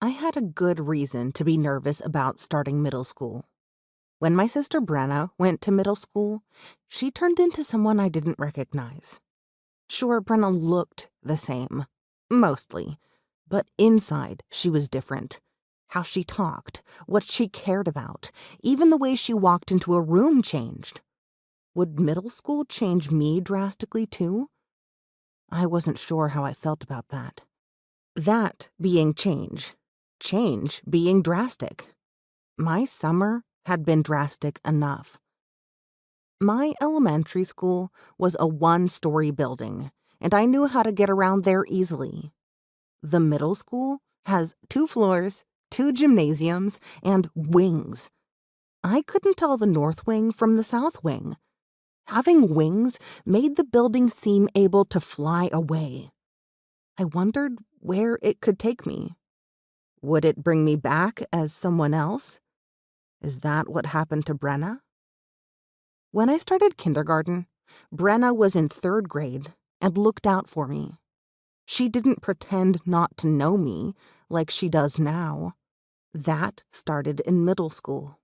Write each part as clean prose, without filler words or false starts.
I had a good reason to be nervous about starting middle school. When my sister Brenna went to middle school, she turned into someone I didn't recognize. Sure, Brenna looked the same, mostly, but inside she was different. How she talked, what she cared about, even the way she walked into a room changed. Would middle school change me drastically too? I wasn't sure how I felt about that. That being change being drastic. My summer had been drastic enough. My elementary school was a one-story building, and I knew how to get around there easily. The middle school has 2 floors, 2 gymnasiums, and wings. I couldn't tell the north wing from the south wing. Having wings made the building seem able to fly away. I wondered where it could take me. Would it bring me back as someone else? Is that what happened to Brenna? When I started kindergarten, Brenna was in 3rd grade and looked out for me. She didn't pretend not to know me like she does now. That started in middle school.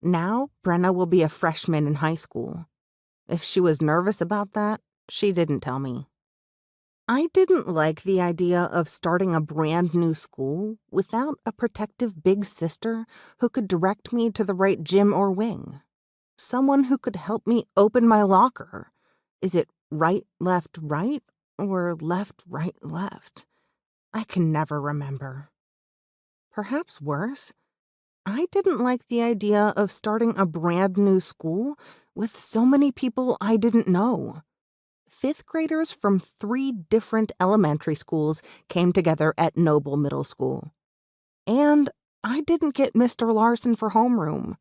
Now, Brenna will be a freshman in high school. If she was nervous about that, she didn't tell me. I didn't like the idea of starting a brand new school without a protective big sister who could direct me to the right gym or wing. Someone who could help me open my locker. Is it right, left, or left, right, left? I can never remember. Perhaps worse, I didn't like the idea of starting a brand new school with so many people I didn't know. 5th graders from 3 different elementary schools came together at Noble Middle School. And I didn't get Mr. Larson for homeroom.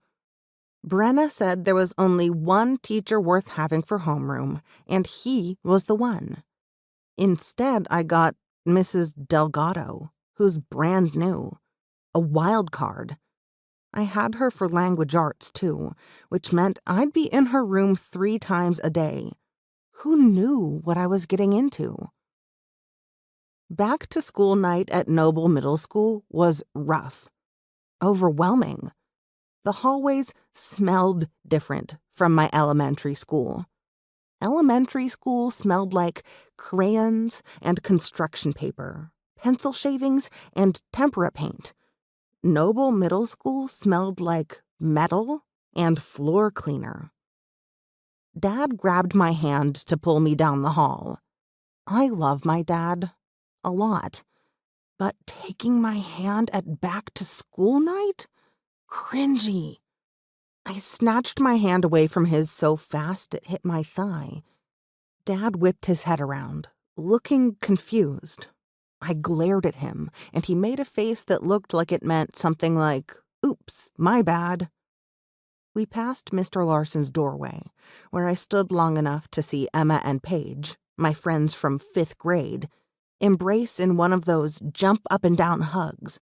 Brenna said there was only one teacher worth having for homeroom, and he was the one. Instead, I got Mrs. Delgado, who's brand new, a wild card. I had her for language arts, too, which meant I'd be in her room 3 times a day. Who knew what I was getting into? Back to school night at Noble Middle School was rough, overwhelming. The hallways smelled different from my elementary school. Elementary school smelled like crayons and construction paper, pencil shavings and tempera paint. Noble Middle School smelled like metal and floor cleaner. Dad grabbed my hand to pull me down the hall. I love my dad a lot, but taking my hand at back to school night? Cringy. I snatched my hand away from his so fast it hit my thigh. Dad whipped his head around, looking confused. I glared at him, and he made a face that looked like it meant something like, "Oops, my bad." We passed Mr. Larson's doorway, where I stood long enough to see Emma and Paige, my friends from 5th grade, embrace in one of those jump-up-and-down hugs.